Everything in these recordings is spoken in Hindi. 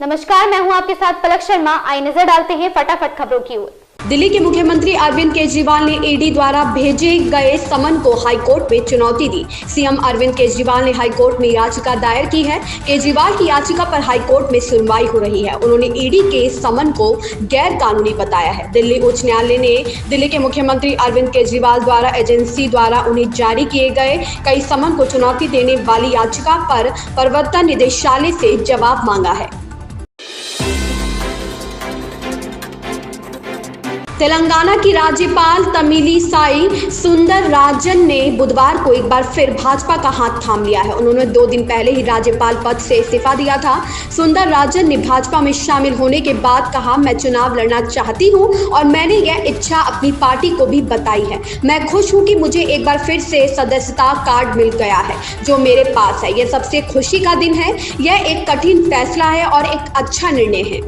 नमस्कार, मैं हूं आपके साथ पलक शर्मा। आई नजर डालते हैं फटाफट खबरों की ओर। दिल्ली के मुख्यमंत्री अरविंद केजरीवाल ने ईडी द्वारा भेजे गए समन को हाईकोर्ट में चुनौती दी। सीएम अरविंद केजरीवाल ने हाईकोर्ट में याचिका दायर की है। केजरीवाल की याचिका पर हाईकोर्ट में सुनवाई हो रही है। उन्होंने ईडी के समन को गैर कानूनी बताया है। दिल्ली उच्च न्यायालय ने दिल्ली के मुख्यमंत्री अरविंद केजरीवाल द्वारा एजेंसी द्वारा उन्हें जारी किए गए कई समन को चुनौती देने वाली याचिका पर प्रवर्तन निदेशालय से जवाब मांगा है। तेलंगाना की राज्यपाल तमिलिसाई सुंदरराजन ने बुधवार को एक बार फिर भाजपा का हाथ थाम लिया है। उन्होंने 2 दिन पहले ही राज्यपाल पद से इस्तीफा दिया था। सुंदरराजन ने भाजपा में शामिल होने के बाद कहा, मैं चुनाव लड़ना चाहती हूं और मैंने यह इच्छा अपनी पार्टी को भी बताई है। मैं खुश हूं कि मुझे एक बार फिर से सदस्यता कार्ड मिल गया है जो मेरे पास है। यह सबसे खुशी का दिन है। यह एक कठिन फैसला है और एक अच्छा निर्णय है।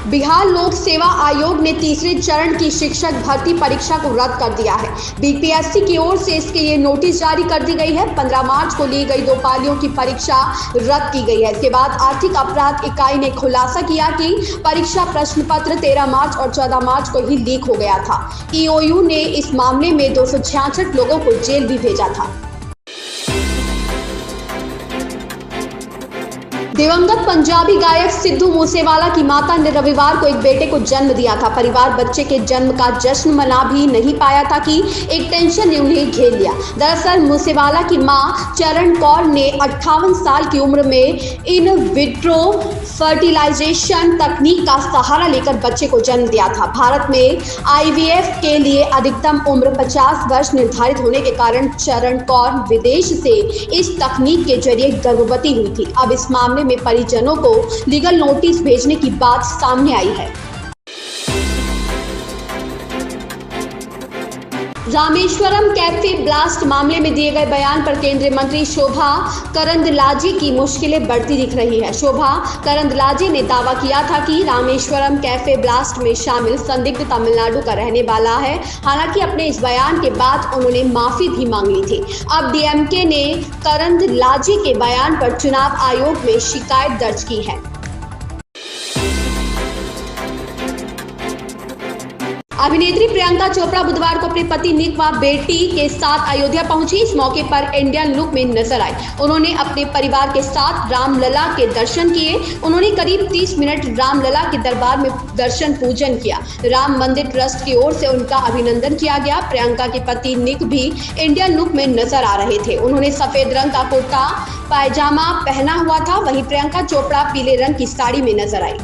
बिहार लोक सेवा आयोग ने तीसरे चरण की शिक्षक भर्ती परीक्षा को रद्द कर दिया है। बीपीएससी की ओर से इसके लिए नोटिस जारी कर दी गई है। 15 मार्च को ली गई 2 पालियों की परीक्षा रद्द की गई है। इसके बाद आर्थिक अपराध इकाई ने खुलासा किया कि परीक्षा प्रश्न पत्र 13 मार्च और 14 मार्च को ही लीक हो गया था। ईओयू ने इस मामले में 266 लोगों को जेल भी भेजा था। दिवंगत पंजाबी गायक सिद्धू मूसेवाला की माता ने रविवार को एक बेटे को जन्म दिया था। परिवार बच्चे के जन्म का जश्न मना भी नहीं पाया था कि एक टेंशन ने उन्हें घेर लिया। दरअसल मूसेवाला की मां चरण कौर ने 58 साल की उम्र में इन विट्रो फर्टिलाइजेशन तकनीक का सहारा लेकर बच्चे को जन्म दिया था। भारत में आईवीएफ के लिए अधिकतम उम्र 50 वर्ष निर्धारित होने के कारण चरण कौर विदेश से इस तकनीक के जरिए गर्भवती हुई थी। अब इस मामले में परिजनों को लीगल नोटिस भेजने की बात सामने आई है। रामेश्वरम कैफे ब्लास्ट मामले में दिए गए बयान पर केंद्रीय मंत्री शोभा करंदलाजे की मुश्किलें बढ़ती दिख रही है। शोभा करंदलाजे ने दावा किया था कि रामेश्वरम कैफे ब्लास्ट में शामिल संदिग्ध तमिलनाडु का रहने वाला है। हालांकि अपने इस बयान के बाद उन्होंने माफी भी मांग ली थी। अब डीएमके ने करंदलाजे के बयान पर चुनाव आयोग में शिकायत दर्ज की है। अभिनेत्री प्रियंका चोपड़ा बुधवार को अपने पति निक व बेटी के साथ अयोध्या पहुंची। इस मौके पर इंडियन लुक में नजर आई। उन्होंने अपने परिवार के साथ रामलला के दर्शन किए। उन्होंने करीब 30 मिनट रामलला के दरबार में दर्शन पूजन किया। राम मंदिर ट्रस्ट की ओर से उनका अभिनंदन किया गया। प्रियंका के पति निक भी इंडियन लुक में नजर आ रहे थे। उन्होंने सफेद रंग का कुर्ता पायजामा पहना हुआ था। वहीं प्रियंका चोपड़ा पीले रंग की साड़ी में नजर आई।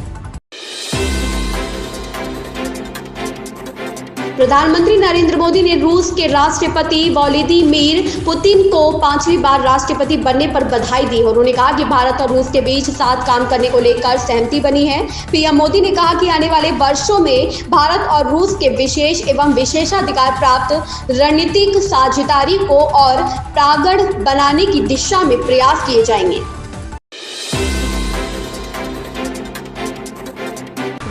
प्रधानमंत्री नरेंद्र मोदी ने रूस के राष्ट्रपति व्लादिमीर पुतिन को 5वीं बार राष्ट्रपति बनने पर बधाई दी। उन्होंने कहा कि भारत और रूस के बीच साथ काम करने को लेकर सहमति बनी है। पीएम मोदी ने कहा कि आने वाले वर्षों में भारत और रूस के विशेष एवं विशेषाधिकार प्राप्त रणनीतिक साझेदारी को और प्रगाढ़ बनाने की दिशा में प्रयास किए जाएंगे।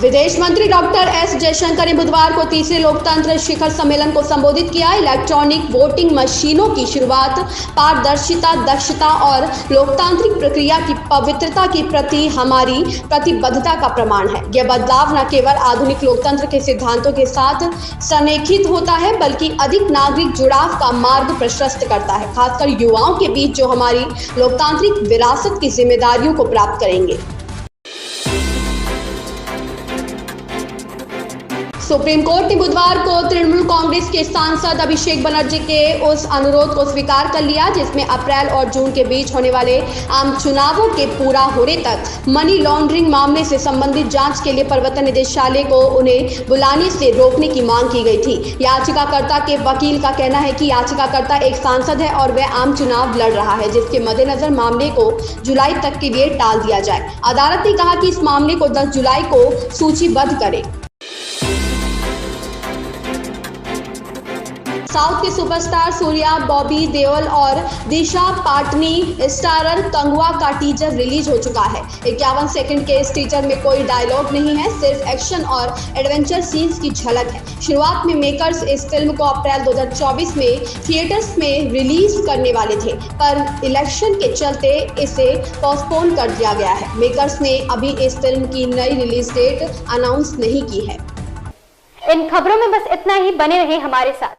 विदेश मंत्री डॉक्टर एस जयशंकर ने बुधवार को तीसरे लोकतंत्र शिखर सम्मेलन को संबोधित किया। इलेक्ट्रॉनिक वोटिंग मशीनों की शुरुआत पारदर्शिता, दक्षता और लोकतांत्रिक प्रक्रिया की पवित्रता के प्रति हमारी प्रतिबद्धता का प्रमाण है। यह बदलाव न केवल आधुनिक लोकतंत्र के सिद्धांतों के साथ संरेखित होता है बल्कि अधिक नागरिक जुड़ाव का मार्ग प्रशस्त करता है, खासकर युवाओं के बीच जो हमारी लोकतांत्रिक विरासत की जिम्मेदारियों को प्राप्त करेंगे। सुप्रीम कोर्ट ने बुधवार को तृणमूल कांग्रेस के सांसद अभिषेक बनर्जी के उस अनुरोध को स्वीकार कर लिया जिसमें अप्रैल और जून के बीच होने वाले आम चुनावों के पूरा होने तक मनी लॉन्ड्रिंग मामले से संबंधित जांच के लिए प्रवर्तन निदेशालय को उन्हें बुलाने से रोकने की मांग की गई थी। याचिकाकर्ता के वकील का कहना है कि याचिकाकर्ता एक सांसद है और वह आम चुनाव लड़ रहा है, जिसके मद्देनजर मामले को जुलाई तक के लिए टाल दिया जाए। अदालत ने कहा कि इस मामले को 10 जुलाई को सूचीबद्ध करें। साउथ के सुपरस्टार सूर्या, बॉबी देओल और दिशा पाटनी स्टारर कंगवा का टीजर रिलीज हो चुका है। 51 सेकंड के इस टीजर में कोई डायलॉग नहीं है, सिर्फ एक्शन और एडवेंचर सीन्स की झलक है। शुरुआत में मेकर्स इस फिल्म को अप्रैल 2024 में थिएटर्स में रिलीज करने वाले थे, पर इलेक्शन के चलते इसे पोस्टपोन कर दिया गया है। मेकर्स ने अभी इस फिल्म की नई रिलीज डेट अनाउंस नहीं की है। इन खबरों में बस इतना ही, बने रहे हमारे साथ।